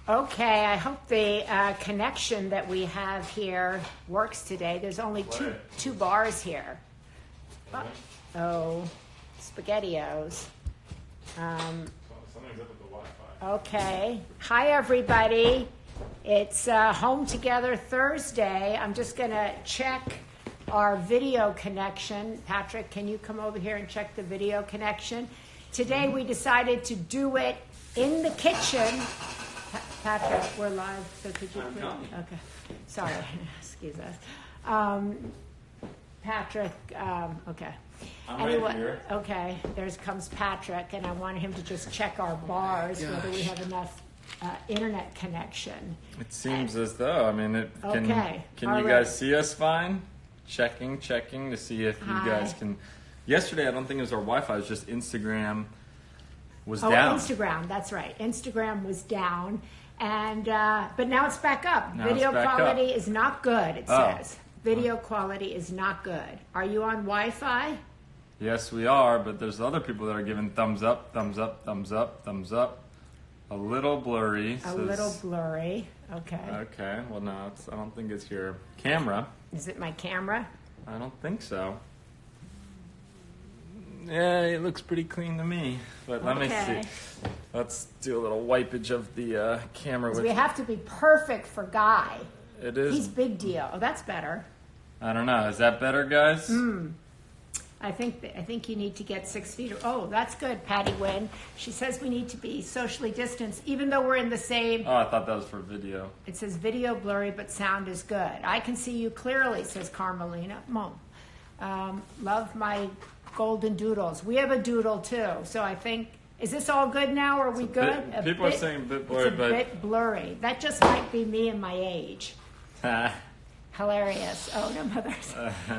Okay, I hope the connection that we have here works today. There's only two bars here. Oh, SpaghettiOs. Something's up with the Wi-Fi. Okay. Hi, everybody. It's Home Together Thursday. I'm just going to check our video connection. Patrick, can you come over here and check the video connection? Today we decided to do it in the kitchen. Patrick, we're live, so could you please? Okay. Sorry. Excuse us. Patrick, okay. I'm anyway, right here. Okay, there comes Patrick, and I wanted him to just check our bars, whether we have enough internet connection. It seems as though, I mean, Okay. Can All you right. guys see us fine? Checking to see if you guys can. Yesterday, I don't think it was our Wi-Fi, it was just Instagram was down. Instagram, that's right. Instagram was down, and but now it's back up. Now Video it's back quality up. is not good, it says. Video quality is not good. Are you on Wi-Fi? Yes, we are, but there's other people that are giving thumbs up, thumbs up, thumbs up, thumbs up. A little blurry. A little blurry. Okay. Okay, well, no, I don't think it's your camera. Is it my camera? I don't think so. Yeah, it looks pretty clean to me. But let me see. Let's do a little wipeage of the camera. We have to be perfect for Guy. It is. He's big deal. Oh, that's better. I don't know. Is that better, guys? I think you need to get 6 feet. Oh, that's good, Patty Wynn. She says we need to be socially distanced, even though we're in the same. Oh, I thought that was for video. It says video blurry, but sound is good. I can see you clearly, says Carmelina. Mom, love my golden doodles. We have a doodle too, so I think. Is this all good now? Are we good? People are saying a bit blurry, it's a bit blurry. That just might be me and my age. Hilarious. Oh no, mothers.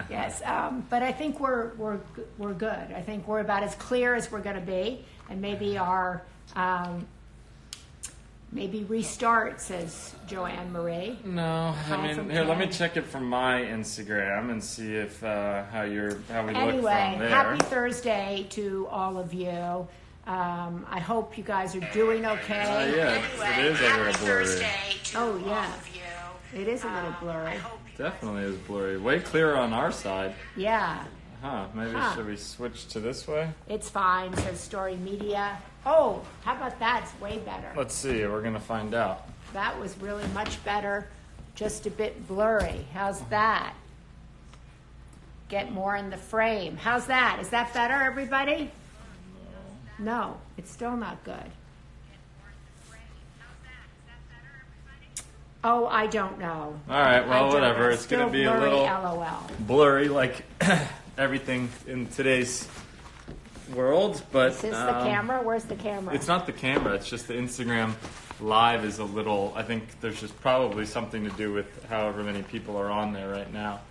Yes, but I think we're good. I think we're about as clear as we're going to be, and maybe our maybe restart, says Joanne Marie. No, I mean, here, let me check it from my Instagram and see if how we look from there. Happy Thursday to all of you. I hope you guys are doing okay. Yeah, it is a little blurry. Oh yeah, it is a little blurry. Definitely is blurry. Way clearer on our side. Yeah. Maybe should we switch to this way? It's fine, says Story Media. Oh, how about that? It's way better. Let's see. We're going to find out. That was really much better. Just a bit blurry. How's that? Get more in the frame. How's that? Is that better, everybody? No, it's still not good. Oh, I don't know. All right, well, whatever. It's going to be blurry, a little LOL. blurry like everything in today's world. But Is this the camera? Where's the camera? It's not the camera. It's just the Instagram Live is a little, I think there's just probably something to do with however many people are on there right now.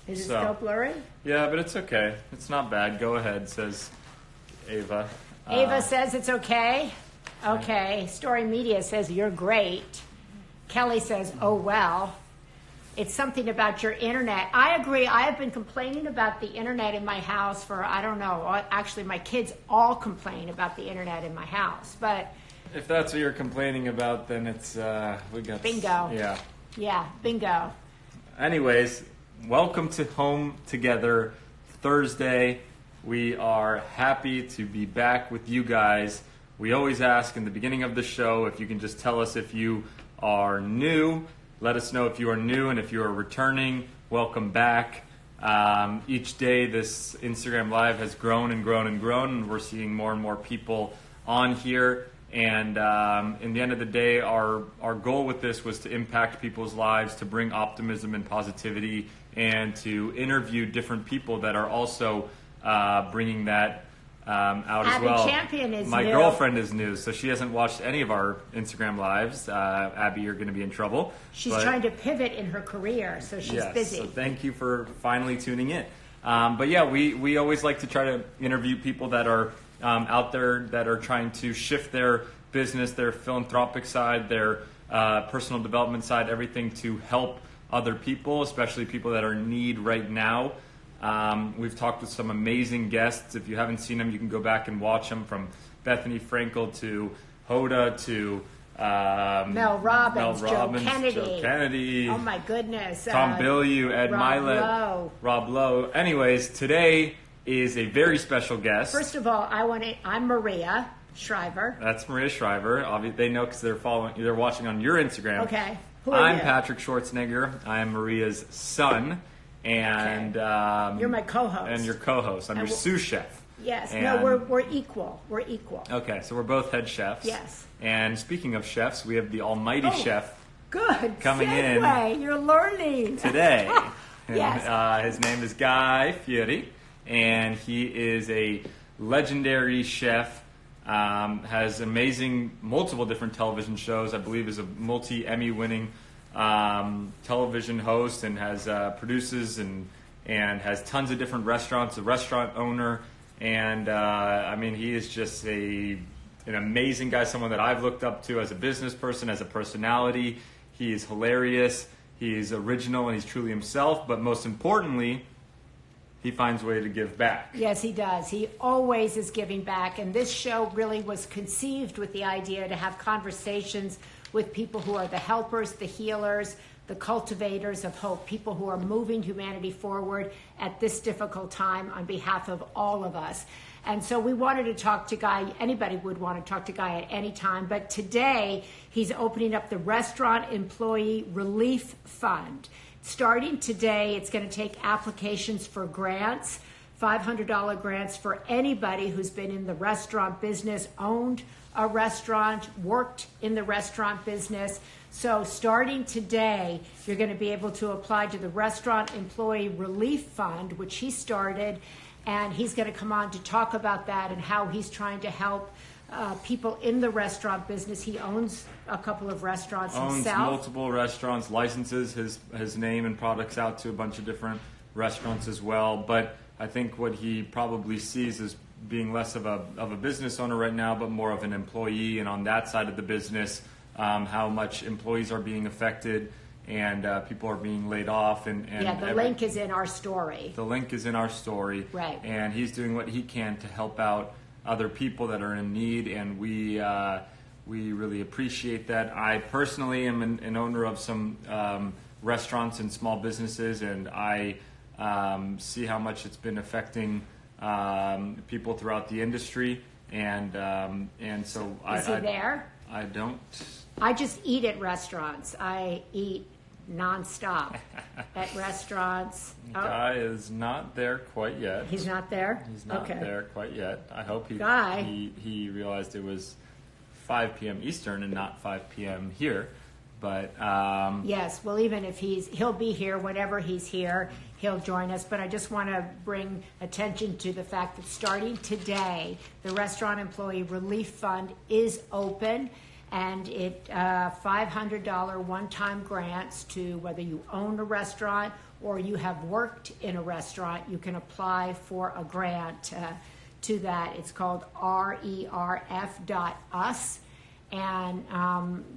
Is it still blurry? Yeah, but it's okay. It's not bad. Go ahead, says Ava. Ava says it's okay. Okay. Story Media says you're great. Kelly says, oh, well. It's something about your internet. I agree. I have been complaining about the internet in my house for, I don't know. Actually, my kids all complain about the internet in my house. But if that's what you're complaining about, then it's, we got... Bingo. Yeah. Yeah, bingo. Anyways, welcome to Home Together Thursday. We are happy to be back with you guys. We always ask in the beginning of the show if you can just tell us if you are new. Let us know if you are new, and if you are returning, welcome back. Each day this Instagram Live has grown and grown and grown, and we're seeing more and more people on here. And in the end of the day, our goal with this was to impact people's lives, to bring optimism and positivity, and to interview different people that are also bringing that out as well. Abby Champion is My new. girlfriend is new, so she hasn't watched any of our Instagram Lives. Abby, you're going to be in trouble. She's trying to pivot in her career, so she's busy. So thank you for finally tuning in. But yeah, we always like to try to interview people that are out there that are trying to shift their business, their philanthropic side, their personal development side, everything to help other people, especially people that are in need right now. We've talked with some amazing guests. If you haven't seen them, you can go back and watch them, from Bethany Frankel to Hoda to Mel Robbins, Joe Kennedy. Oh my goodness. Tom Bilyeu, Ed Milet, Rob Lowe. Anyways, today is a very special guest. First of all, I'm Maria Shriver. That's Maria Shriver. They know because they're watching on your Instagram. Okay. Who are I'm you? Patrick Schwarzenegger. I am Maria's son, and you're my co-host. And your co-host. I'm your sous chef. Yes. And no, we're equal. We're equal. Okay, so we're both head chefs. Yes. And speaking of chefs, we have the almighty chef. Good. Coming segue. in. You're learning Today. Yes. His name is Guy Fieri, and he is a legendary chef. Has amazing, multiple different television shows. I believe is a multi-Emmy winning television host, and has produces and has tons of different restaurants. A restaurant owner, and I mean, he is just an amazing guy. Someone that I've looked up to as a business person, as a personality. He is hilarious. He is original, and he's truly himself. But most importantly, he finds a way to give back. Yes, he does. He always is giving back. And this show really was conceived with the idea to have conversations with people who are the helpers, the healers, the cultivators of hope, people who are moving humanity forward at this difficult time on behalf of all of us. And so we wanted to talk to Guy. Anybody would want to talk to Guy at any time. But today, he's opening up the Restaurant Employee Relief Fund. Starting today, it's going to take applications for grants, $500 grants for anybody who's been in the restaurant business, owned a restaurant, worked in the restaurant business. So starting today, you're going to be able to apply to the Restaurant Employee Relief Fund, which he started, and he's going to come on to talk about that and how he's trying to help people in the restaurant business. He owns a couple of restaurants himself. Owns multiple restaurants, licenses his name and products out to a bunch of different restaurants as well. But I think what he probably sees as being less of a business owner right now, but more of an employee. And on that side of the business, how much employees are being affected and people are being laid off. And the link is in our story. The link is in our story. Right. And he's doing what he can to help out other people that are in need, and we really appreciate that. I personally am an owner of some restaurants and small businesses, and I see how much it's been affecting people throughout the industry. And so is he there? I don't. I just eat at restaurants. I eat nonstop at restaurants. Guy is not there quite yet. He's not there? He's not there quite yet. I hope he realized it was 5 p.m. Eastern and not 5 p.m. here. But yes, well, even if he'll be here whenever he's here, he'll join us. But I just want to bring attention to the fact that starting today, the Restaurant Employee Relief Fund is open. And it $500 one-time grants to whether you own a restaurant or you have worked in a restaurant. You can apply for a grant to that. It's called RERF.us. And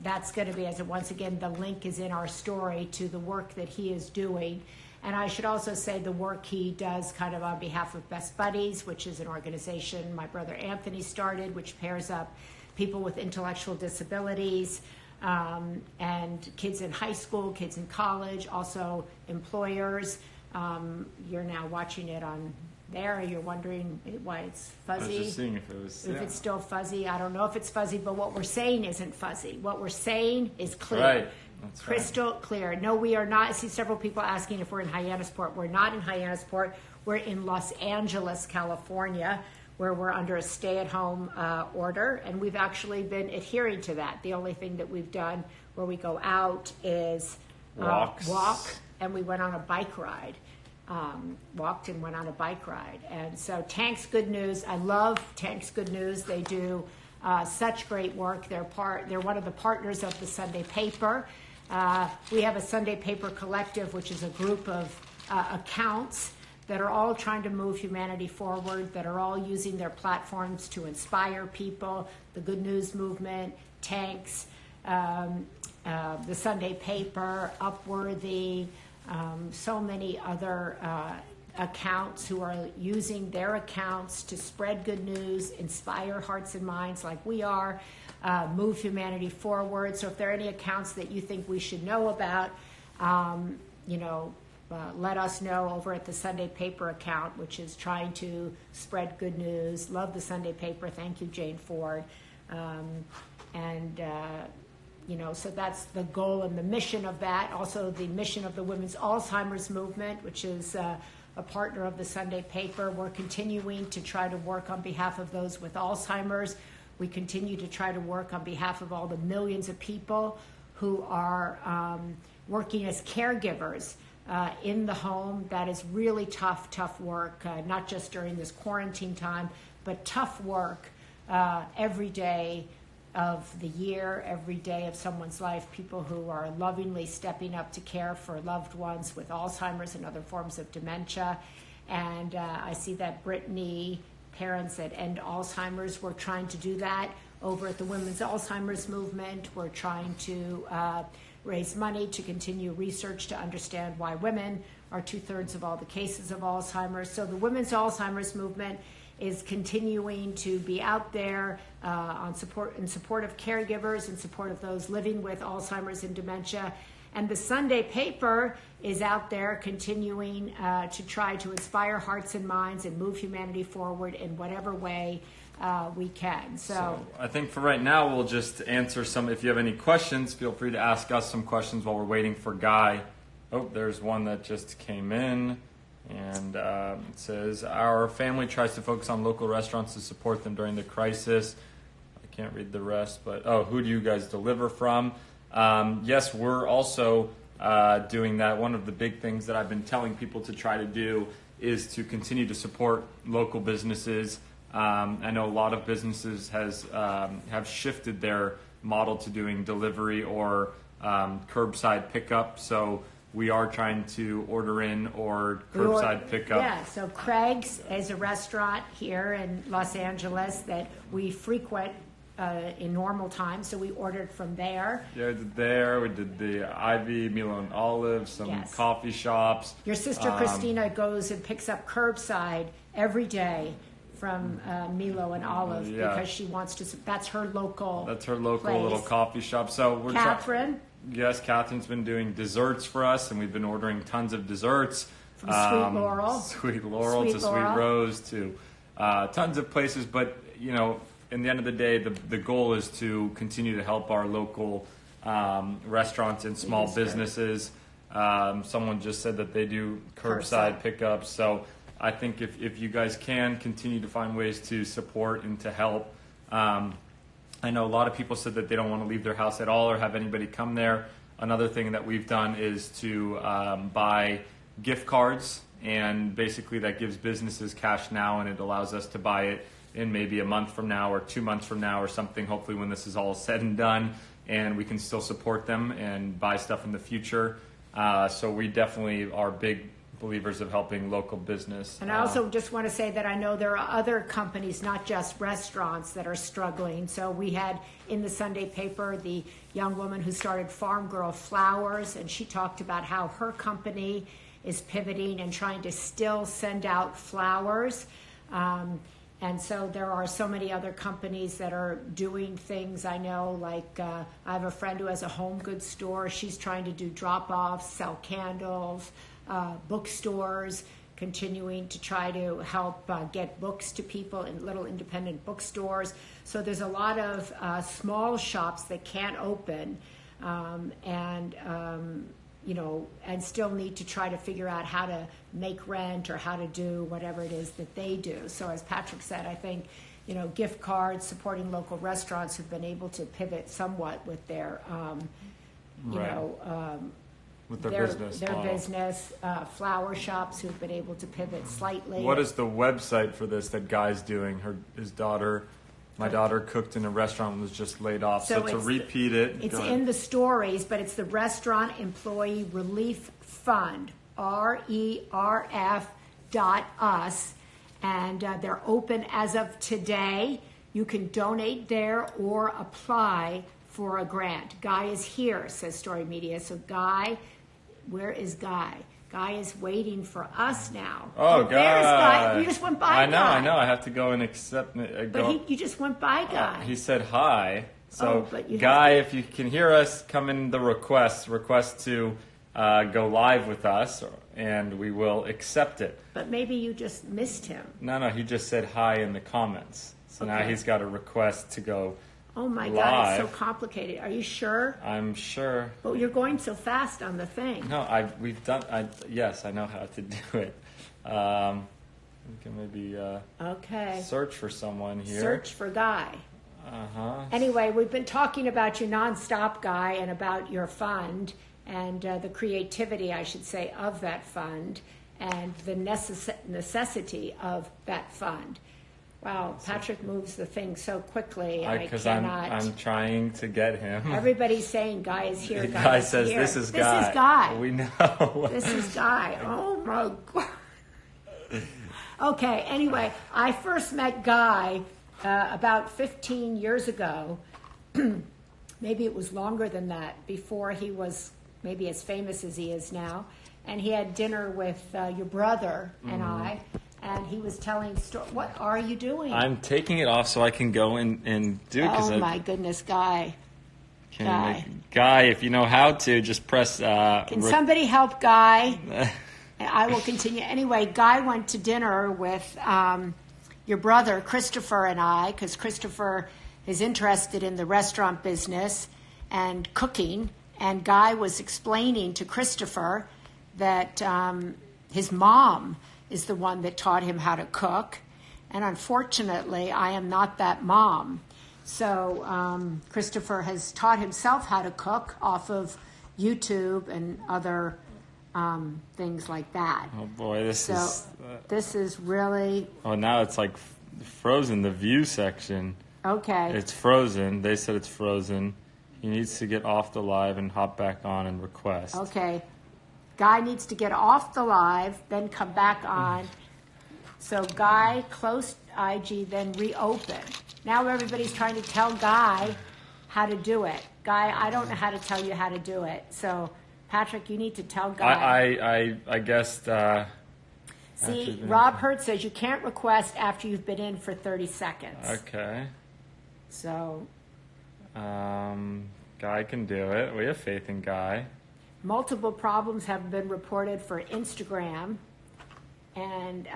that's going to be, once again, the link is in our story to the work that he is doing. And I should also say the work he does kind of on behalf of Best Buddies, which is an organization my brother Anthony started, which pairs up people with intellectual disabilities and kids in high school, kids in college, also employers. You're now watching it on there. You're wondering why it's fuzzy. I was just seeing if it was. If it's still fuzzy. I don't know if it's fuzzy, but what we're saying isn't fuzzy. What we're saying is clear. Right. That's crystal clear. No, we are not. I see several people asking if we're in Hyannisport. We're not in Hyannisport. We're in Los Angeles, California, where we're under a stay-at-home order, and we've actually been adhering to that. The only thing that we've done where we go out is walk, and we went on a bike ride. Walked and went on a bike ride. And so Tank's Good News, I love Tank's Good News. They do such great work. They're one of the partners of the Sunday Paper. We have a Sunday Paper Collective, which is a group of accounts that are all trying to move humanity forward, that are all using their platforms to inspire people. The Good News Movement, Tanks, the Sunday Paper, Upworthy, so many other accounts who are using their accounts to spread good news, inspire hearts and minds like we are, move humanity forward. So if there are any accounts that you think we should know about, let us know over at the Sunday Paper account, which is trying to spread good news. Love the Sunday Paper. Thank you, Jane Ford. So that's the goal and the mission of that. Also, the mission of the Women's Alzheimer's Movement, which is a partner of the Sunday Paper. We're continuing to try to work on behalf of those with Alzheimer's. We continue to try to work on behalf of all the millions of people who are working as caregivers in the home. That is really tough work, not just during this quarantine time, but tough work every day of the year, every day of someone's life, people who are lovingly stepping up to care for loved ones with Alzheimer's and other forms of dementia. And I see that Brittany, Parents at End Alzheimer's, we're trying to do that over at the Women's Alzheimer's Movement. We're trying to raise money to continue research to understand why women are 2/3 of all the cases of Alzheimer's. So the Women's Alzheimer's Movement is continuing to be out there in support of caregivers, in support of those living with Alzheimer's and dementia. And the Sunday Paper is out there continuing to try to inspire hearts and minds and move humanity forward in whatever way we can. So I think for right now, we'll just answer some. If you have any questions, feel free to ask us some questions while we're waiting for Guy. Oh, there's one that just came in. And it says, our family tries to focus on local restaurants to support them during the crisis. I can't read the rest, but who do you guys deliver from? Yes, we're also doing that. One of the big things that I've been telling people to try to do is to continue to support local businesses. I know a lot of businesses have shifted their model to doing delivery or curbside pickup. So we are trying to order in or curbside pickup. Yeah, so Craig's is a restaurant here in Los Angeles that we frequent in normal times, so we ordered from there. Yeah, we did there. We did the Ivy, Milo and Olive, some coffee shops. Your sister Christina goes and picks up curbside every day from Milo and Olive because she wants to. That's her local. That's her local place. Little coffee shop. So we're Catherine. Yes, Catherine's been doing desserts for us, and we've been ordering tons of desserts. From Sweet Laurel. Sweet Laurel to Sweet Rose to tons of places. But, in the end of the day, the goal is to continue to help our local restaurants and small businesses. Someone just said that they do curbside pickups. So I think if you guys can continue to find ways to support and to help. I know a lot of people said that they don't want to leave their house at all or have anybody come there. Another thing that we've done is to buy gift cards, and basically that gives businesses cash now, and it allows us to buy it in maybe a month from now or 2 months from now or something, hopefully when this is all said and done, and we can still support them and buy stuff in the future. So we definitely are big believers of helping local business. And I also just want to say that I know there are other companies, not just restaurants, that are struggling. So we had in the Sunday Paper the young woman who started Farm Girl Flowers, and she talked about how her company is pivoting and trying to still send out flowers. And so there are so many other companies that are doing things. I know, like I have a friend who has a home goods store. She's trying to do drop-offs, sell candles, bookstores, continuing to try to help get books to people in little independent bookstores. So there's a lot of small shops that can't open and still need to try to figure out how to make rent or how to do whatever it is that they do. So as Patrick said, I think, gift cards, supporting local restaurants who've been able to pivot somewhat with their, with their business, flower shops who've been able to pivot slightly. What is the website for this that Guy's doing? My daughter cooked in a restaurant and was just laid off. So to repeat it. It's in the stories, but it's the Restaurant Employee Relief Fund, RERF.us. And they're open as of today. You can donate there or apply for a grant. Guy is here, says Story Media. So Guy, where is Guy? Guy is waiting for us now. Oh, there's Guy. You just went by Guy. I know. I have to go and accept. But you just went by Guy. He said hi. So, but Guy, if you can hear us, come in the request to go live with us, and we will accept it. But maybe you just missed him. No, he just said hi in the comments. So now he's got a request to go Oh my live. God, it's so complicated. Are you sure? I'm sure. But you're going so fast on the thing. No, yes, I know how to do it. We can maybe search for someone here. Search for Guy. Uh-huh. Anyway, we've been talking about you nonstop, Guy, and about your fund and the creativity, I should say, of that fund and the necessity of that fund. Wow, Patrick moves the thing so quickly. Because I'm trying to get him. Everybody's saying Guy is here. Guy says here. This is Guy. This is Guy. We know. This is Guy. Oh my God. Okay. Anyway, I first met Guy about 15 years ago. Maybe it was longer than that. Before he was maybe as famous as he is now, and he had dinner with your brother and I. And he was telling stories. What are you doing? I'm taking it off so I can go and do it. Oh, my goodness, Guy. Guy, if you know how to, just press... Can somebody help Guy? I will continue. Anyway, Guy went to dinner with your brother, Christopher, and I, because Christopher is interested in the restaurant business and cooking. And Guy was explaining to Christopher that his mom is the one that taught him how to cook. And unfortunately, I am not that mom. So Christopher has taught himself how to cook off of YouTube and other things like that. Oh boy, this is really... Oh, now it's like frozen, the view section. Okay. It's frozen. They said it's frozen. He needs to get off the live and hop back on and request. Okay. Guy needs to get off the live, then come back on. So Guy, close IG, then reopen. Now everybody's trying to tell Guy how to do it. Guy, I don't know how to tell you how to do it. So, Patrick, you need to tell Guy. I guess... See, Rob Hurt says you can't request after you've been in for 30 seconds. Okay. So... Guy can do it. We have faith in Guy. Multiple problems have been reported for Instagram. And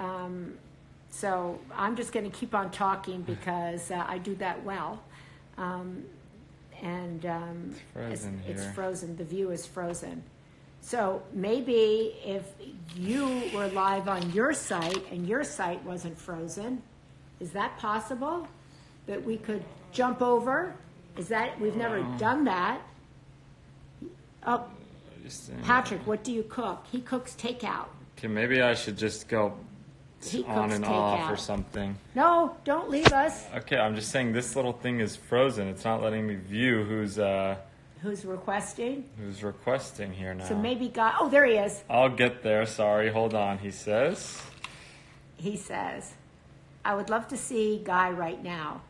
so I'm just going to keep on talking because I do that well. It's frozen. The view is frozen. So maybe if you were live on your site and your site wasn't frozen, is that possible? That we could jump over? We've never done that. Oh, Patrick, what do you cook? He cooks takeout. Okay, maybe I should just go on and off or something. No, don't leave us. Okay, I'm just saying this little thing is frozen. It's not letting me view who's requesting. Who's requesting here now. So maybe Guy. Oh, there he is. I'll get there. Sorry, hold on. He says, I would love to see Guy right now.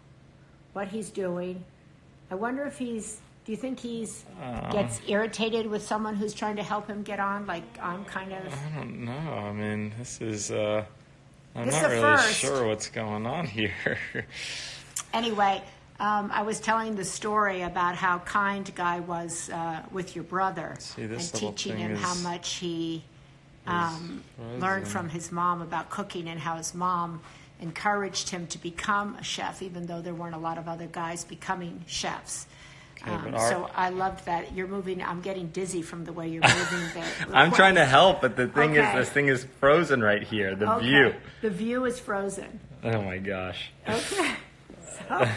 What he's doing. I wonder if do you think gets irritated with someone who's trying to help him get on? Like I'm kind of... I don't know. I mean, this is... I'm not really sure what's going on here. Anyway, I was telling the story about how kind Guy was with your brother. And teaching him how much he learned from his mom about cooking and how his mom encouraged him to become a chef, even though there weren't a lot of other guys becoming chefs. So I loved that. You're moving. I'm getting dizzy from the way you're moving there. I'm trying to help, but the thing is, this thing is frozen right here. The view. The view is frozen. Oh my gosh. Okay. So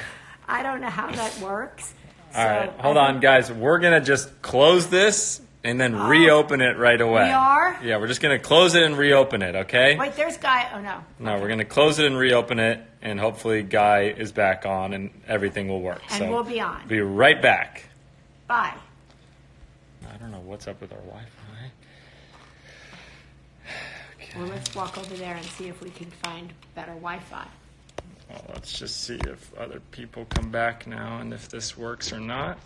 I don't know how that works. All right. Hold on, guys. We're going to just close this and then reopen it right away. We are? Yeah, we're just going to close it and reopen it, okay? Wait, there's Guy. Oh, no. No, we're going to close it and reopen it, and hopefully Guy is back on and everything will work. And we'll be on. Be right back. Bye. I don't know what's up with our Wi-Fi. Okay. Well, let's walk over there and see if we can find better Wi-Fi. Well, let's just see if other people come back now and if this works or not.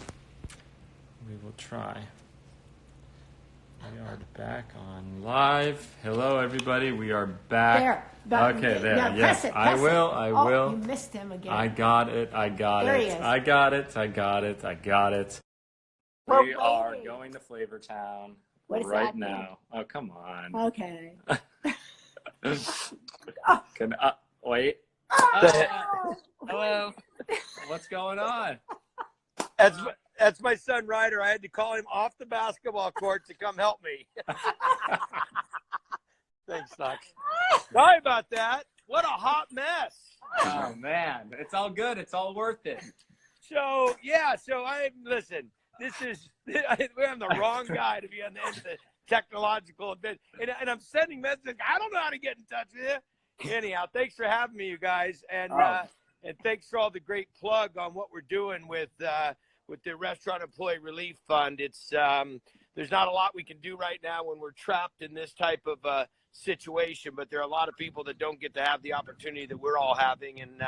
We will try. We are back on live. Hello, everybody. We are back. There. Okay, there. Now, Yes, press it, I will. I Oh, will. you missed him again. I got it. I got There it. he is. I got it. I got it. I got it. We're We are waiting. going to Flavor Town What does right that mean? now. Oh, come on. Okay. Can wait? Oh. Hello. What's going on? That's my son Ryder. I had to call him off the basketball court to come help me. Thanks, Knox. Sorry about that. What a hot mess. Oh man, it's all good. It's all worth it. So listen. I'm the wrong guy to be on the end of the technological event, and I'm sending messages. I don't know how to get in touch with you. Anyhow, thanks for having me, you guys, and thanks for all the great plug on what we're doing with the Restaurant Employee Relief Fund. It's there's not a lot we can do right now when we're trapped in this type of situation, but there are a lot of people that don't get to have the opportunity that we're all having, and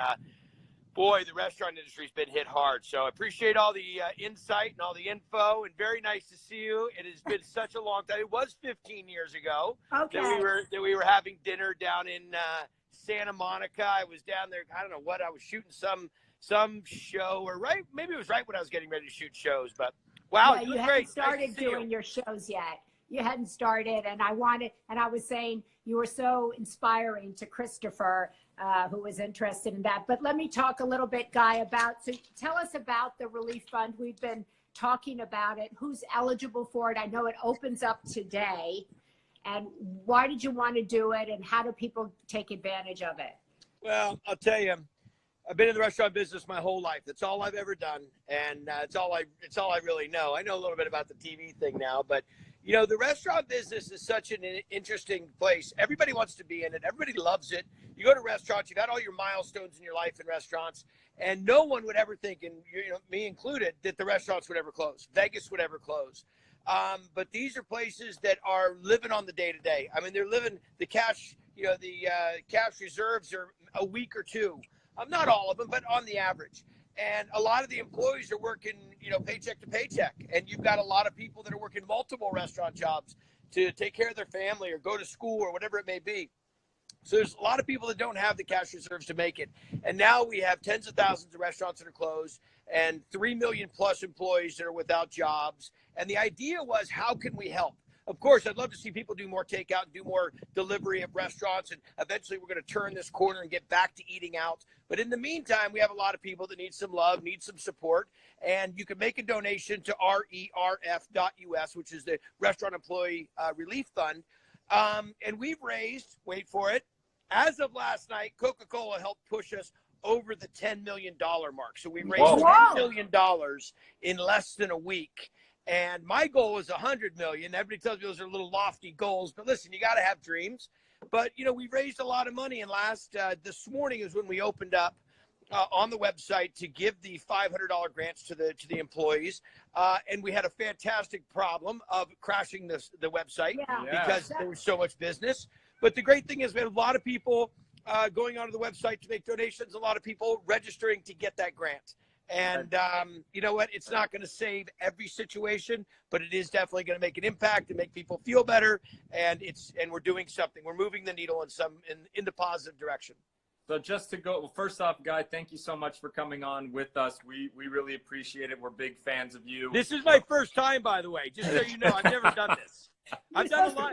boy, the restaurant industry's been hit hard. So I appreciate all the insight and all the info, and very nice to see you. It has been such a long time. It was 15 years ago that we were having dinner down in Santa Monica. I was down there. I don't know what I was shooting, some show, or maybe it was right when I was getting ready to shoot shows. But wow, Yeah, it you was hadn't great. started Nice to see doing you. your shows yet. You hadn't started, and I was saying you were so inspiring to Christopher, who was interested in that. But let me talk a little bit, Guy, so tell us about the Relief Fund. We've been talking about it. Who's eligible for it? I know it opens up today. And why did you want to do it, and how do people take advantage of it? Well, I'll tell you, I've been in the restaurant business my whole life. That's all I've ever done, and it's all I really know. I know a little bit about the TV thing now, but you know, the restaurant business is such an interesting place. Everybody wants to be in it. Everybody loves it. You go to restaurants, you've had all your milestones in your life in restaurants, and no one would ever think, and me included, that the restaurants would ever close. Vegas would ever close. But these are places that are living on the day-to-day. I mean, they're living the cash. The cash reserves are a week or two. Not all of them, but on the average. And a lot of the employees are working, paycheck to paycheck. And you've got a lot of people that are working multiple restaurant jobs to take care of their family or go to school or whatever it may be. So there's a lot of people that don't have the cash reserves to make it. And now we have tens of thousands of restaurants that are closed and 3 million plus employees that are without jobs. And the idea was, how can we help? Of course, I'd love to see people do more takeout and do more delivery of restaurants. And eventually we're going to turn this corner and get back to eating out. But in the meantime, we have a lot of people that need some love, need some support. And you can make a donation to rerf.us, which is the Restaurant Employee Relief Fund. And we've raised, wait for it, as of last night, Coca-Cola helped push us over the $10 million mark. So we raised $10 million in less than a week. And my goal is 100 million. Everybody tells me those are little lofty goals, but listen, you got to have dreams. But we raised a lot of money, and this morning is when we opened up on the website to give the $500 grants to the employees. And we had a fantastic problem of crashing the website because there was so much business. But the great thing is we had a lot of people going onto the website to make donations, a lot of people registering to get that grant. And you know what? It's not going to save every situation, but it is definitely going to make an impact and make people feel better. And we're doing something. We're moving the needle in the positive direction. So just to go, well, first off, Guy, thank you so much for coming on with us. We really appreciate it. We're big fans of you. This is my first time, by the way, just so you know. I've never done this. I've done a lot.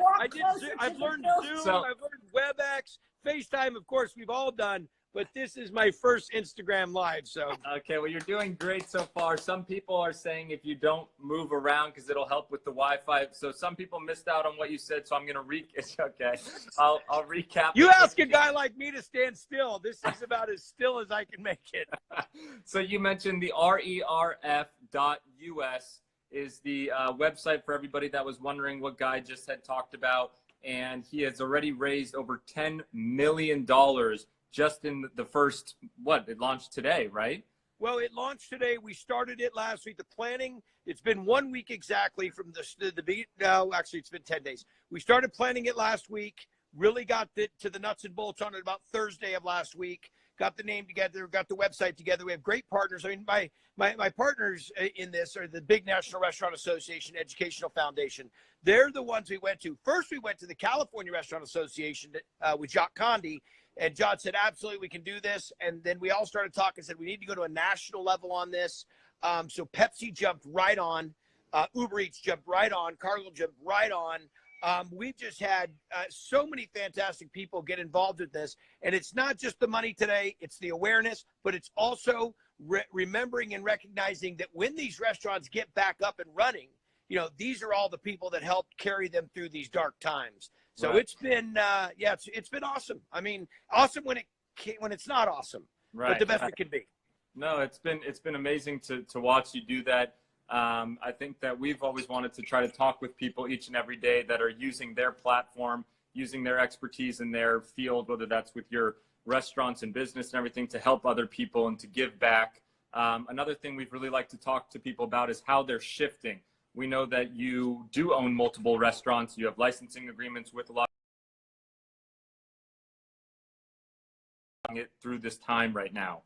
I've learned Zoom. I've learned WebEx, FaceTime. Of course, we've all done. But this is my first Instagram Live, so. Okay, well, you're doing great so far. Some people are saying if you don't move around because it'll help with the Wi-Fi. So some people missed out on what you said, so I'm going to it's okay. I'll recap. You ask a guy like me to stand still. This is about as still as I can make it. So you mentioned the rerf.us is the website for everybody that was wondering what Guy just had talked about. And he has already raised over $10 million just in the first, it launched today, right? Well, it launched today. We started it last week. The planning, it's been 1 week exactly from no, actually it's been 10 days. We started planning it last week, really got to the nuts and bolts on it about Thursday of last week, got the name together, got the website together. We have great partners. I mean, my partners in this are the big National Restaurant Association Educational Foundation. They're the ones we went to. First, we went to the California Restaurant Association with Jacques Condi, and John said, absolutely, we can do this. And then we all started talking, said, we need to go to a national level on this. So Pepsi jumped right on. Uber Eats jumped right on. Cargill jumped right on. We've just had so many fantastic people get involved with this. And it's not just the money today, it's the awareness, but it's also remembering and recognizing that when these restaurants get back up and running, you know, these are all the people that helped carry them through these dark times. So Right. it's been, it's been awesome. I mean, awesome when it's not awesome, Right. but the best it can be. No, it's been amazing to watch you do that. I think that we've always wanted to try to talk with people each and every day that are using their platform, using their expertise in their field, whether that's with your restaurants and business and everything, to help other people and to give back. Another thing we'd really like to talk to people about is how they're shifting. We know that you do own multiple restaurants. You have licensing agreements with a lot of it through this time right now.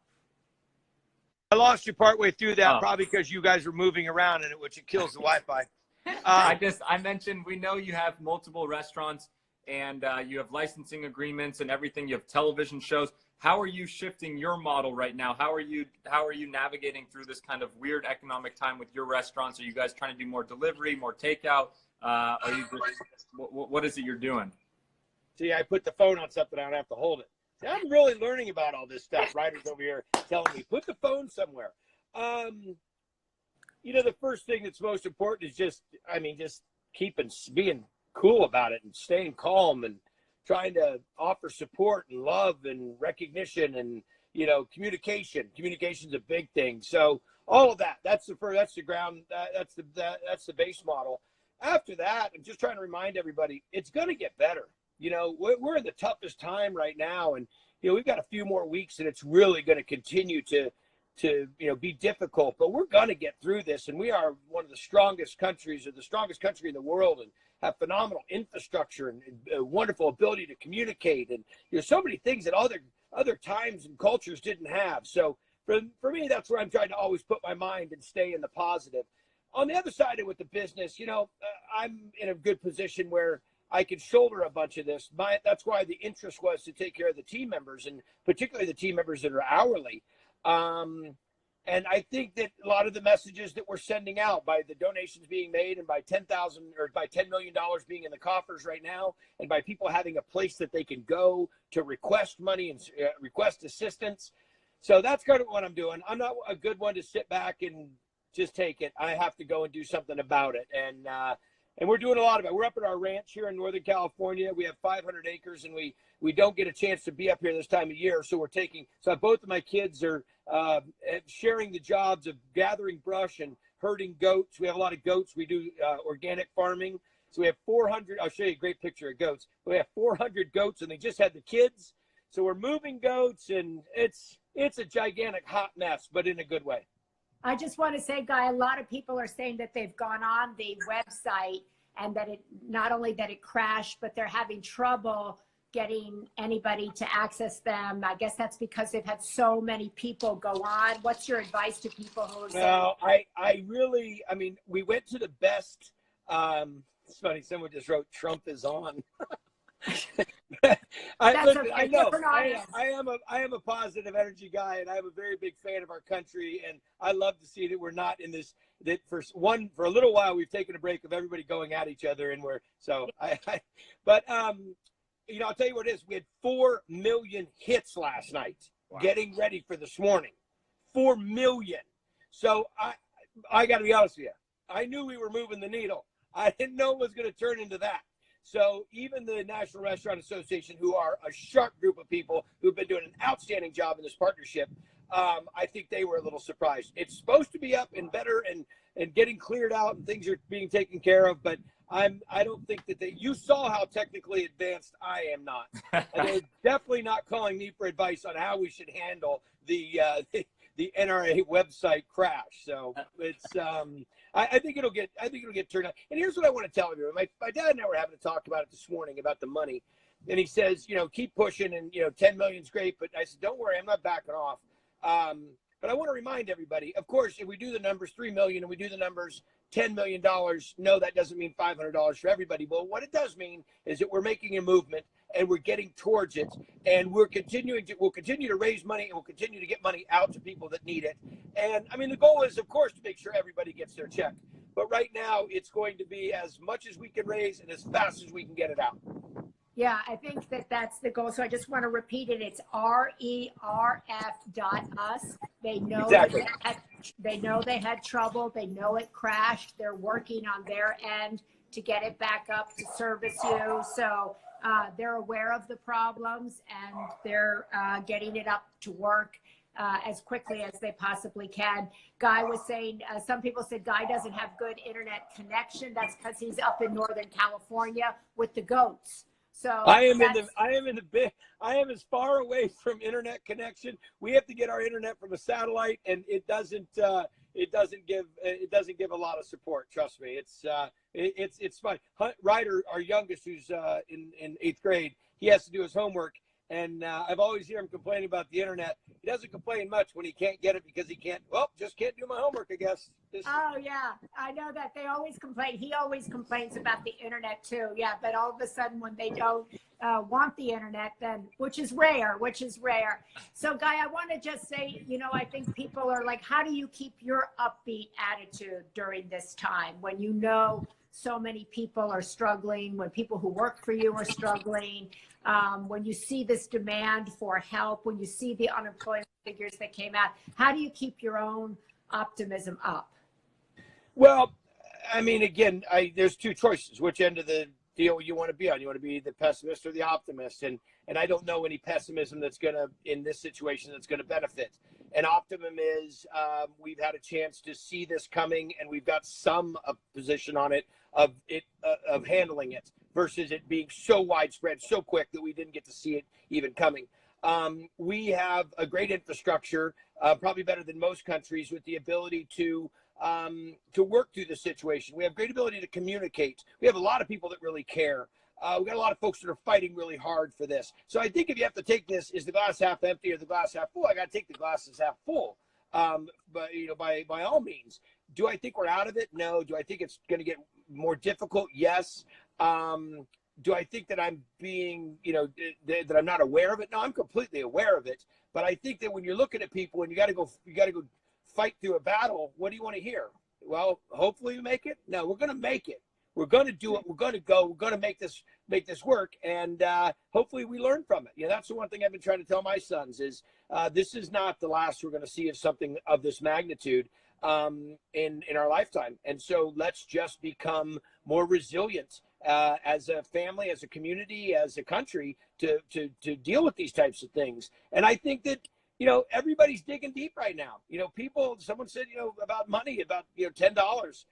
I lost you partway through that, probably because you guys were moving around in it, which it kills the Wi-Fi. I mentioned we know you have multiple restaurants and you have licensing agreements and everything. You have television shows. How are you shifting your model right now? How are you navigating through this kind of weird economic time with your restaurants? Are you guys trying to do more delivery, more takeout? Are you just, what is it you're doing? See, I put the phone on something, I don't have to hold it. See, I'm really learning about all this stuff. Writers over here telling me, put the phone somewhere. You know, the first thing that's most important is just being cool about it and staying calm and trying to offer support and love and recognition and, you know, communication. Communication's a big thing. So all of that, that's the ground, that's the base model. After that, I'm just trying to remind everybody, it's going to get better. You know, we're in the toughest time right now, and, you know, we've got a few more weeks and it's really going to continue to, you know, be difficult, but we're going to get through this. And we are one of the strongest countries, or the strongest country in the world, and have phenomenal infrastructure and a wonderful ability to communicate. And, you know, so many things that other times and cultures didn't have. So for me, that's where I'm trying to always put my mind and stay in the positive. On the other side of it with the business, you know, I'm in a good position where I could shoulder a bunch of this. That's why the interest was to take care of the team members, and particularly the team members that are hourly. And I think that a lot of the messages that we're sending out, by the donations being made, and by $10 million being in the coffers right now, and by people having a place that they can go to request money and request assistance. So that's kind of what I'm doing. I'm not a good one to sit back and just take it. I have to go and do something about it. And we're doing a lot of it. We're up at our ranch here in Northern California. We have 500 acres, and we don't get a chance to be up here this time of year. So both of my kids are sharing the jobs of gathering brush and herding goats. We have a lot of goats. We do organic farming. So we have 400. I'll show you a great picture of goats. We have 400 goats, and they just had the kids. So we're moving goats, and it's a gigantic hot mess, but in a good way. I just want to say, Guy, a lot of people are saying that they've gone on the website and that it, not only that it crashed, but they're having trouble getting anybody to access them. I guess that's because they've had so many people go on. What's your advice to people who are saying? Well, I mean, we went to the best. It's funny, someone just wrote, Trump is on. I am a positive energy guy, and I'm a very big fan of our country, and I love to see that we're not in this, that for a little while we've taken a break of everybody going at each other, and but you know, I'll tell you what it is. We had 4 million hits last night. Wow. Getting ready for this morning. 4 million. So I got to be honest with you. I knew we were moving the needle. I didn't know it was going to turn into that. So even the National Restaurant Association, who are a sharp group of people who've been doing an outstanding job in this partnership, I think they were a little surprised. It's supposed to be up and better and getting cleared out, and things are being taken care of, but I don't think that you saw how technically advanced I am not. And they're definitely not calling me for advice on how we should handle the NRA website crash. So it's I think it'll get turned out. And here's what I want to tell you. My dad and I were having to talk about it this morning, about the money. And he says, keep pushing, and 10 million's great. But I said, don't worry, I'm not backing off. But I want to remind everybody, of course, if we do the numbers 3 million and we do the numbers $10 million, no, that doesn't mean $500 for everybody. But what it does mean is that we're making a movement and we're getting towards it, and we'll continue to raise money, and we'll continue to get money out to people that need it. And I mean, the goal is, of course, to make sure everybody gets their check. But right now, it's going to be as much as we can raise and as fast as we can get it out. Yeah, I think that's the goal. So I just want to repeat it. It's RERF.us. They know Exactly. they know they had trouble. They know it crashed. They're working on their end to get it back up to service you. So they're aware of the problems, and they're getting it up to work as quickly as they possibly can. Guy was saying, some people said Guy doesn't have good internet connection. That's because he's up in Northern California with the goats. So I am as far away from internet connection. We have to get our internet from a satellite, and it doesn't give a lot of support. Trust me, it's fine. Ryder, our youngest, who's in 8th grade, he has to do his homework, and I've always hear him complaining about the internet. He doesn't complain much when he can't get it because he just can't do my homework, I guess. Oh, yeah. I know that they always complain. He always complains about the internet too. Yeah. But all of a sudden when they don't want the internet, then, which is rare. So Guy, I want to just say, I think people are like, how do you keep your upbeat attitude during this time when so many people are struggling, when people who work for you are struggling, when you see this demand for help, when you see the unemployment figures that came out? How do you keep your own optimism up? Well, I mean, again, there's two choices. Which end of the deal you want to be on? You want to be the pessimist or the optimist? And I don't know any pessimism that's going to, in this situation, that's going to benefit. And optimism is we've had a chance to see this coming, and we've got some position on it of handling it, versus it being so widespread, so quick that we didn't get to see it even coming. We have a great infrastructure, probably better than most countries, with the ability to work through the situation. We have great ability to communicate. We have a lot of people that really care. We got a lot of folks that are fighting really hard for this. So I think if you have to take this, is the glass half empty or the glass half full? I got to take the glass as half full. But by all means, do I think we're out of it? No. Do I think it's going to get more difficult? Yes. Do I think that I'm being, that I'm not aware of it? No, I'm completely aware of it. But I think that when you're looking at people and you got to go fight through a battle, what do you want to hear? Well, hopefully we make it. No, we're going to make it. We're going to do it. We're going to go. We're going to make this work, and hopefully we learn from it. That's the one thing I've been trying to tell my sons is this is not the last we're going to see of something of this magnitude in our lifetime. And so let's just become more resilient as a family, as a community, as a country to deal with these types of things. And I think that everybody's digging deep right now. Someone said about money, about $10.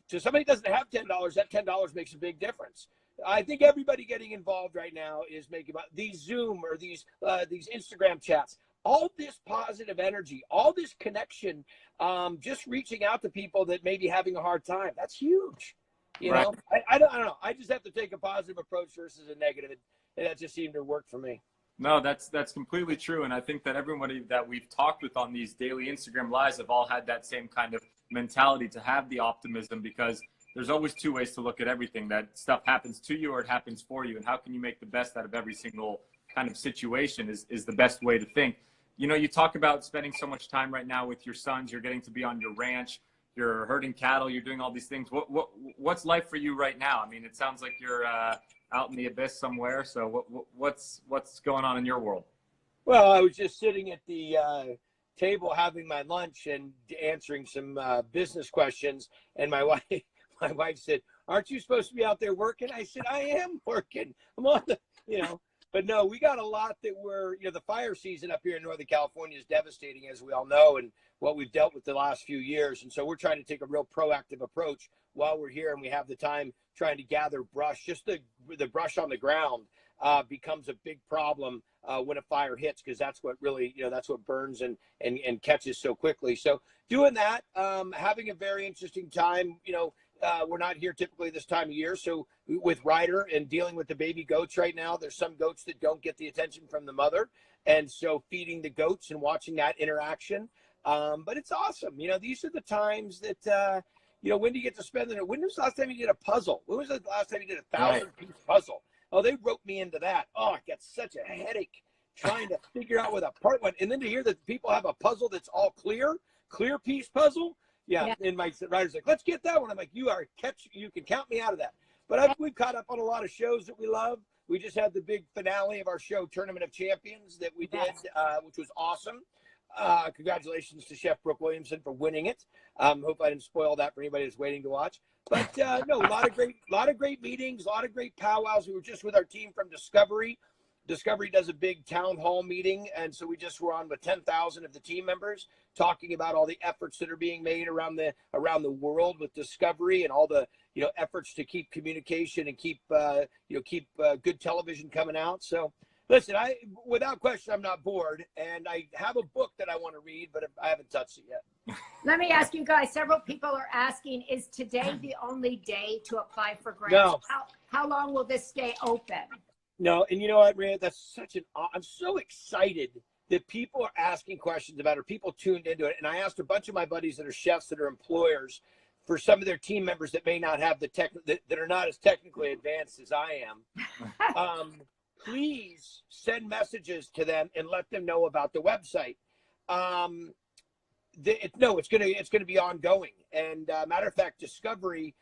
To somebody who doesn't have $10, that $10 makes a big difference. I think everybody getting involved right now is making about these Zoom or these Instagram chats, all this positive energy, all this connection, just reaching out to people that may be having a hard time. That's huge. Right. I don't know. I just have to take a positive approach versus a negative. And that just seemed to work for me. No, that's completely true. And I think that everybody that we've talked with on these daily Instagram lives have all had that same kind of mentality to have the optimism, because there's always two ways to look at everything. That stuff happens to you or it happens for you. And how can you make the best out of every single kind of situation is the best way to think. You talk about spending so much time right now with your sons. You're getting to be on your ranch. You're herding cattle. You're doing all these things. What's life for you right now? I mean, it sounds like you're out in the abyss somewhere. So what's going on in your world? Well, I was just sitting at the table having my lunch and answering some business questions, and my wife said, "Aren't you supposed to be out there working?" I said, "I am working. I'm on the, But no, we got a lot that the fire season up here in Northern California is devastating, as we all know, and what we've dealt with the last few years. And so we're trying to take a real proactive approach while we're here and we have the time, trying to gather brush. Just the brush on the ground becomes a big problem when a fire hits, because that's what really, that's what burns and catches so quickly. So doing that, having a very interesting time, we're not here typically this time of year. So with Ryder and dealing with the baby goats right now, there's some goats that don't get the attention from the mother. And so feeding the goats and watching that interaction. But it's awesome. These are the times that, when do you get to spend it? When was the last time you did a puzzle? When was the last time you did a 1,000-piece puzzle? Oh, they roped me into that. Oh, I got such a headache trying to figure out what a part went. And then to hear that people have a puzzle that's all clear piece puzzle. Yeah. And my writer's like, let's get that one. I'm like, you can count me out of that. But we've caught up on a lot of shows that we love. We just had the big finale of our show, Tournament of Champions, that we did, which was awesome. Congratulations to Chef Brooke Williamson for winning it. Hope I didn't spoil that for anybody that's waiting to watch. But no, a lot of great meetings, a lot of great powwows. We were just with our team from Discovery. Discovery does a big town hall meeting, and so we just were on with 10,000 of the team members talking about all the efforts that are being made around the world with Discovery and all the efforts to keep communication and keep good television coming out. So listen, without question, I'm not bored, and I have a book that I want to read, but I haven't touched it yet. Let me ask you guys, several people are asking, is today the only day to apply for grants? No. How long will this stay open? No, and you know what, Rhea, that's I'm so excited that people are asking questions about it, or people tuned into it. And I asked a bunch of my buddies that are chefs that are employers for some of their team members that may not have that are not as technically advanced as I am. Please send messages to them and let them know about the website. It's going to be ongoing. And matter of fact, Discovery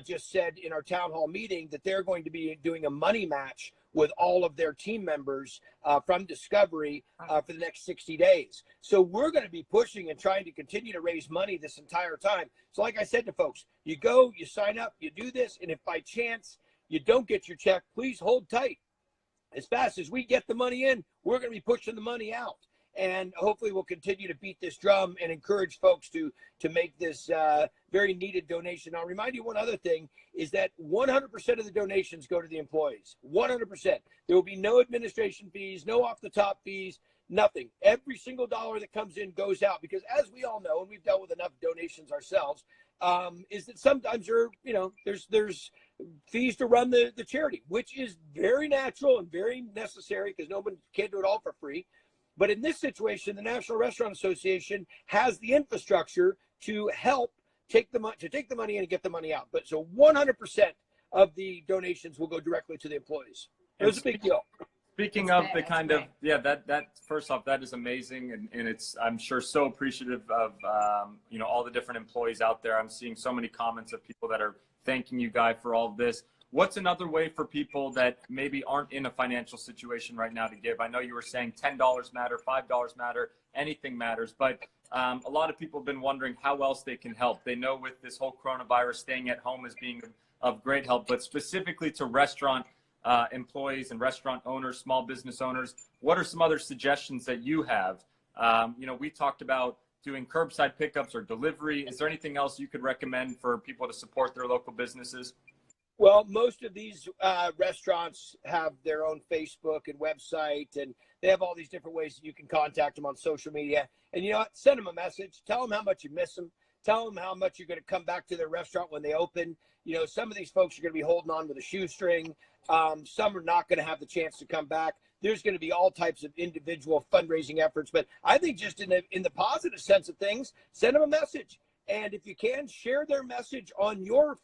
just said in our town hall meeting that they're going to be doing a money match with all of their team members from Discovery for the next 60 days. So we're going to be pushing and trying to continue to raise money this entire time. So like I said to folks, you go, you sign up, you do this, and if by chance you don't get your check, please hold tight. As fast as we get the money in, we're going to be pushing the money out. And hopefully we'll continue to beat this drum and encourage folks to make this very needed donation. I'll remind you one other thing is that 100% of the donations go to the employees. 100%. There will be no administration fees, no off-the-top fees, nothing. Every single dollar that comes in goes out because, as we all know, and we've dealt with enough donations ourselves, is that sometimes there's fees to run the charity, which is very natural and very necessary because no one can't do it all for free. But in this situation, the National Restaurant Association has the infrastructure to help take the money in and get the money out. But so 100% of the donations will go directly to the employees. It was a big deal. Speaking of the kind of, that first off, that is amazing. And it's, I'm sure, so appreciative of, all the different employees out there. I'm seeing so many comments of people that are thanking you, Guy, for all of this. What's another way for people that maybe aren't in a financial situation right now to give? I know you were saying $10 matter, $5 matter, anything matters, but a lot of people have been wondering how else they can help. They know with this whole coronavirus, staying at home is being of great help, but specifically to restaurant employees and restaurant owners, small business owners, what are some other suggestions that you have? We talked about doing curbside pickups or delivery. Is there anything else you could recommend for people to support their local businesses? Well, most of these restaurants have their own Facebook and website, and they have all these different ways that you can contact them on social media. And you know what? Send them a message. Tell them how much you miss them. Tell them how much you're going to come back to their restaurant when they open. Some of these folks are going to be holding on with a shoestring. Some are not going to have the chance to come back. There's going to be all types of individual fundraising efforts. But I think just in the positive sense of things, send them a message. And if you can, share their message on your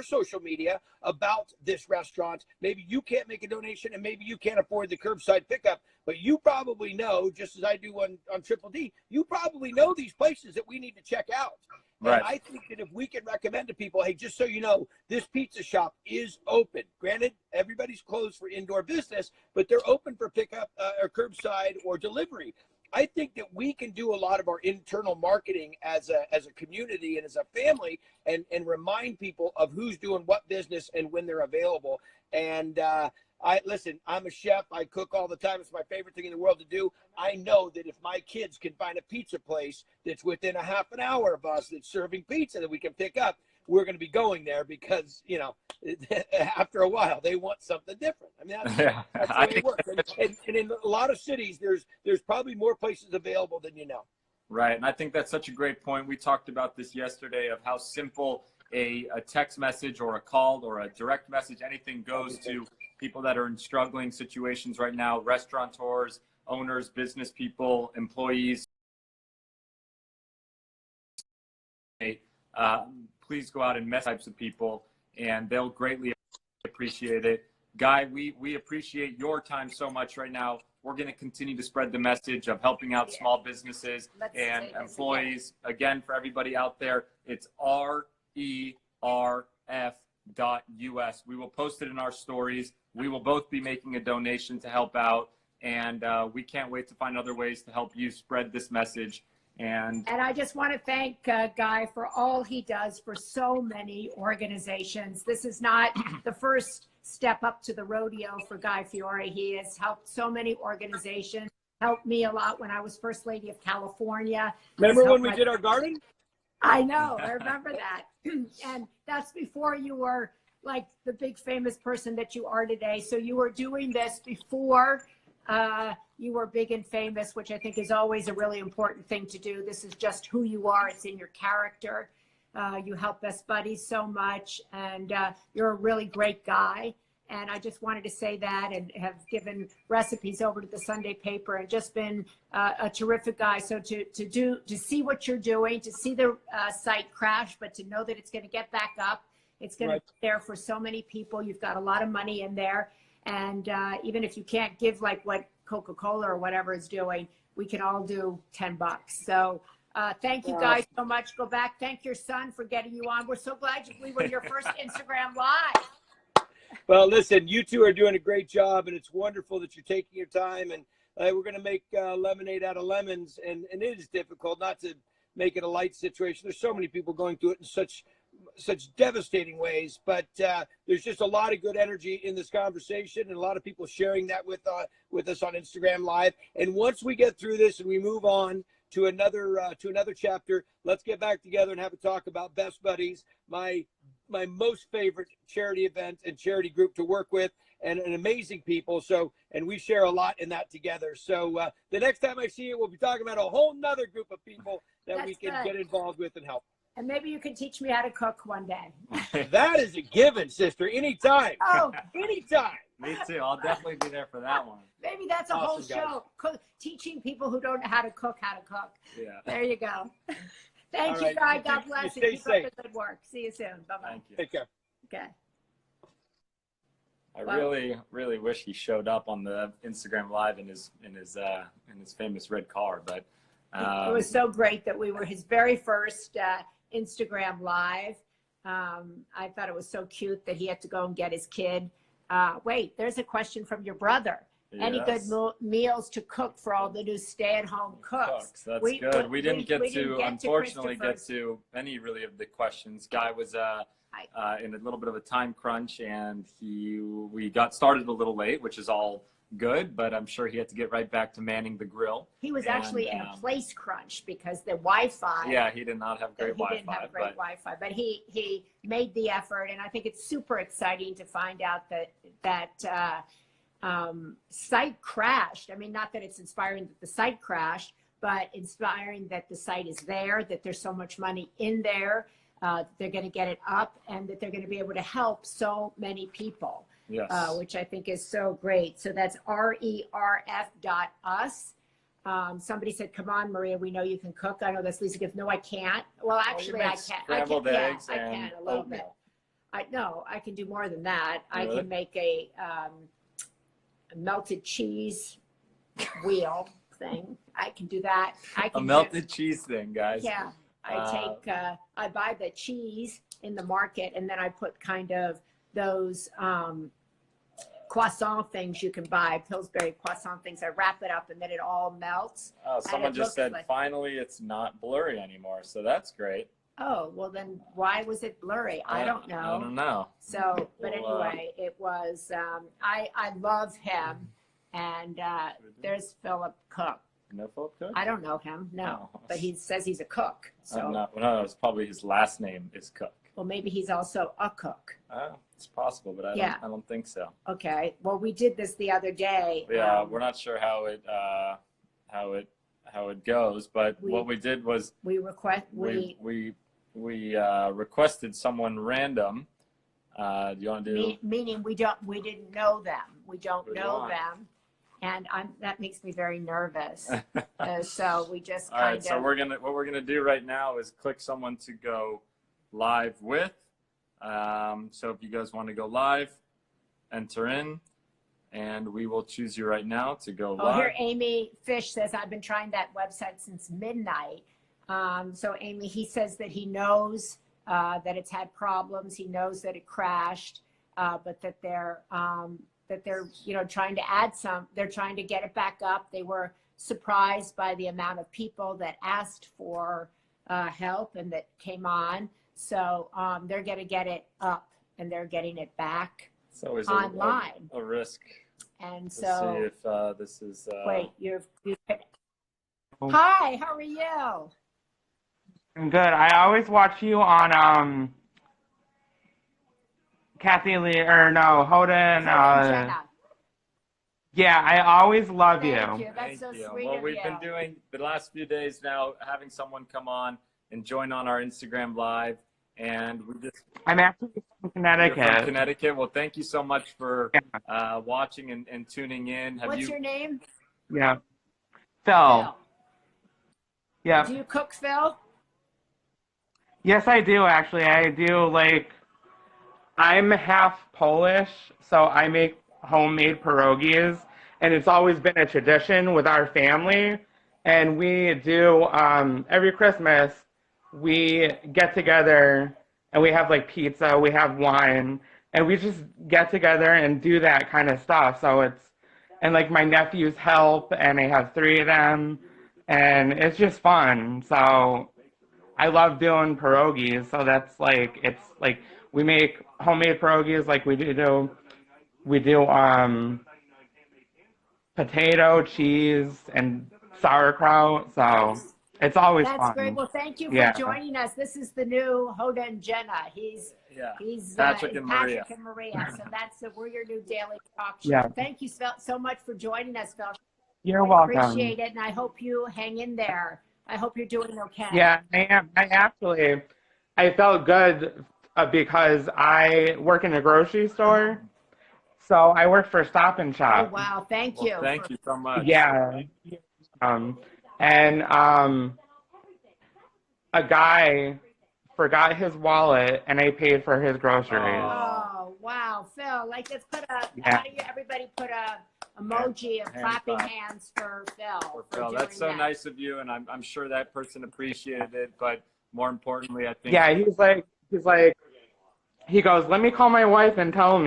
social media about this restaurant. Maybe you can't make a donation and maybe you can't afford the curbside pickup, but you probably know, just as I do on Triple D, you probably know these places that we need to check out. Right. And I think that if we can recommend to people, hey, just so you know, this pizza shop is open. Granted, everybody's closed for indoor business, but they're open for pickup or curbside or delivery. I think that we can do a lot of our internal marketing as a community and as a family and remind people of who's doing what business and when they're available. And I'm a chef. I cook all the time. It's my favorite thing in the world to do. I know that if my kids can find a pizza place that's within a half an hour of us that's serving pizza that we can pick up, we're going to be going there because, after a while, they want something different. I mean, that's the way it works. And in a lot of cities, there's probably more places available than you know. Right. And I think that's such a great point. We talked about this yesterday of how simple a text message or a call or a direct message, anything goes to people that are in struggling situations right now, restaurateurs, owners, business people, employees. Please go out and mess types of people, and they'll greatly appreciate it. Guy, we appreciate your time so much right now. We're going to continue to spread the message of helping out small businesses and employees. Again, for everybody out there, it's RERF.US. We will post it in our stories. We will both be making a donation to help out, and we can't wait to find other ways to help you spread this message. And I just want to thank Guy for all he does for so many organizations. This is not the first step up to the rodeo for Guy Fieri. He has helped so many organizations, helped me a lot when I was First Lady of California. Remember when we did our garden? I know, I remember that. And that's before you were like the big famous person that you are today. So you were doing this before you were big and famous, which I think is always a really important thing to do. This is just who you are. It's in your character. You help Best Buddies so much, and you're a really great guy. And I just wanted to say that, and have given recipes over to the Sunday paper, and just been a terrific guy. So to see what you're doing, to see the site crash, but to know that it's going to get back up. It's going to be there for so many people. You've got a lot of money in there. And even if you can't give like what Coca-Cola or whatever is doing, we can all do $10. So thank you guys so much. Go back. Thank your son for getting you on. We're so glad we were your first Instagram Live. Well, listen, you two are doing a great job, and it's wonderful that you're taking your time. And we're going to make lemonade out of lemons, and it is difficult not to make it a light situation. There's so many people going through it in such devastating ways, but there's just a lot of good energy in this conversation, and a lot of people sharing that with us on Instagram Live. And once we get through this and we move on to another chapter, let's get back together and have a talk about Best Buddies, my most favorite charity event and charity group to work with, and amazing people. So, and we share a lot in that together. So the next time I see you, we'll be talking about a whole nother group of people that we can get involved with and help. And maybe you can teach me how to cook one day. That is a given, sister. Anytime. Oh, anytime. Me too. I'll definitely be there for that one. Maybe that's a whole show. Teaching people who don't know how to cook. Yeah. There you go. Thank you, Guy. God bless you. Keep up the good work. See you soon. Bye-bye. Thank you. Take care. Okay. I really wish he showed up on the Instagram Live in his famous red car, but it was so great that we were his very first Instagram Live. I thought it was so cute that he had to go and get his kid. Wait, there's a question from your brother. Yes. Any good meals to cook for all the new stay-at-home cooks? That's good. We didn't get to unfortunately get to any really of the questions. Guy was in a little bit of a time crunch, and we got started a little late, which is all good, but I'm sure he had to get right back to manning the grill. He was actually in a place crunch because the Wi-Fi. Yeah, he did not have great Wi-Fi. He didn't have great Wi-Fi, but he made the effort, and I think it's super exciting to find out that site crashed. I mean, not that it's inspiring that the site crashed, but inspiring that the site is there, that there's so much money in there, they're going to get it up, and that they're going to be able to help so many people. Yes. Which I think is so great. So that's RERF.us. Somebody said, come on, Maria, we know you can cook. I know that's Lisa Gift. No, I can't. Well, actually, I can. Scrambled eggs I can a little bit. I can do more than that. Really? I can make a melted cheese wheel thing. I can do that. A melted cheese thing, guys. Yeah. I buy the cheese in the market, and then I put kind of those croissant things you can buy, Pillsbury croissant things. I wrap it up, and then it all melts. Oh, someone just said, finally, it's not blurry anymore. So that's great. Oh, well, then why was it blurry? I don't know. I don't know. So, but anyway, it was, I love him. And there's Philip Cook. No Philip Cook? I don't know him, no. Oh. But he says he's a cook. So. No, it's probably his last name is Cook. Well, maybe he's also a cook. It's possible, but I don't think so. Okay. Well, we did this the other day. Yeah, we're not sure how it goes, but what we did was we we requested someone random. Do you want to do? Meaning we didn't know them. We don't know them, and that makes me very nervous. So we just All right. So what we're gonna do right now is click someone to go live with. So if you guys want to go live, enter in, and we will choose you right now to go live. Here Amy Fish says, I've been trying that website since midnight. So Amy, he says that he knows that it's had problems. He knows that it crashed, but that they're trying to add they're trying to get it back up. They were surprised by the amount of people that asked for help and that came on. So they're going to get it up, and they're getting it back. It's always online. A risk. And to so see if this is. Wait, Hi, how are you? I'm good. I always watch you on Kathy Lee Holden. Jenna. Yeah, I always love Thank you. That's Thank so you. sweet Well, of we've you. been doing the last few days now, having someone come on and join on our Instagram live, and we just. I'm actually from Connecticut. You're from Connecticut. Well, thank you so much for watching and tuning in. What's your name? Yeah. Phil. Yeah. Do you cook, Phil? Yes, I do, actually. I do, I'm half Polish, so I make homemade pierogies, and it's always been a tradition with our family. And we do, every Christmas, we get together, and we have, pizza, we have wine, and we just get together and do that kind of stuff. So and, my nephews help, and I have 3 of them, and it's just fun. So I love doing pierogies, so that's we make homemade pierogies we do potato, cheese, and sauerkraut, so it's always fun. That's great. Well, thank you for joining us. This is the new Hoda and Jenna. He's Patrick and Maria. So we're your new daily talk show. Yeah. Thank you so much for joining us, Phil. You're welcome. Appreciate it, and I hope you hang in there. I hope you're doing okay. Yeah, I am. I felt good because I work in a grocery store. So I work for Stop and Shop. Oh, wow. Thank you. Thank you so much. Yeah. A guy forgot his wallet, and I paid for his groceries. Oh, wow. Phil, let's put everybody put a emoji of clapping hands for Phil. For Phil. That's so nice of you, and I'm sure that person appreciated it. But more importantly, I think. Yeah, he goes, let me call my wife and tell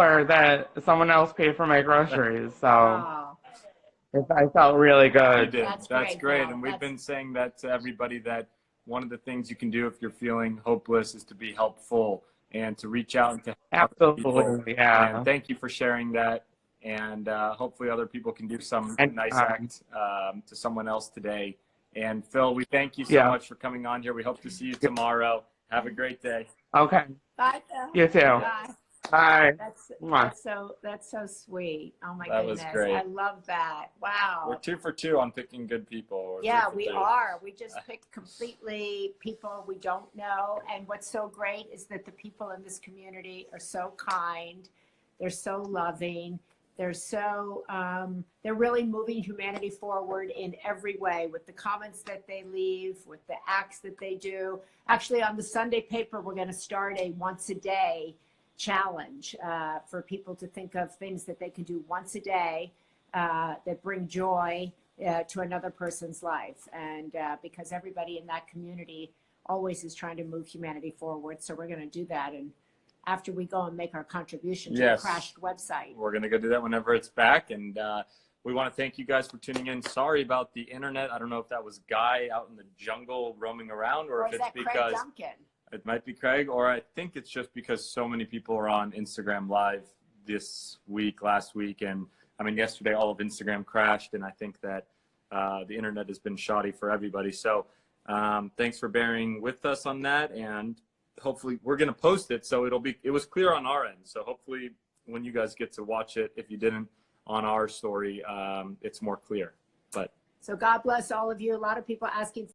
her that someone else paid for my groceries. So I felt really good. You did. That's great. Phil. And we've been saying that to everybody, that one of the things you can do if you're feeling hopeless is to be helpful and to reach out and to help Absolutely, people. yeah. And thank you for sharing that. And hopefully other people can do some nice act to someone else today. And Phil, we thank you so much for coming on here. We hope to see you tomorrow. Have a great day. Okay. Bye, Phil. You too. Bye. Bye. That's so sweet. Oh my That goodness. was great. I love that. Wow. We're 2 for 2 on picking good people. Yeah, we are. We just picked completely people we don't know. And what's so great is that the people in this community are so kind. They're so loving. They're so, they're really moving humanity forward in every way with the comments that they leave, with the acts that they do. Actually, on the Sunday paper, we're going to start a once a day challenge for people to think of things that they can do once a day that bring joy to another person's life. And because everybody in that community always is trying to move humanity forward. So we're going to do that. And after we go and make our contribution to the crashed website. We're going to go do that whenever it's back. And we want to thank you guys for tuning in. Sorry about the internet. I don't know if that was Guy out in the jungle roaming around, or if it's because Craig Duncan? It might be Craig, or I think it's just because so many people are on Instagram Live this week, last week. And I mean, yesterday, all of Instagram crashed. And I think that the internet has been shoddy for everybody. So thanks for bearing with us on that. And hopefully we're going to post it, so it was clear on our end. So hopefully when you guys get to watch it, if you didn't on our story, it's more clear. So God bless all of you. A lot of people asking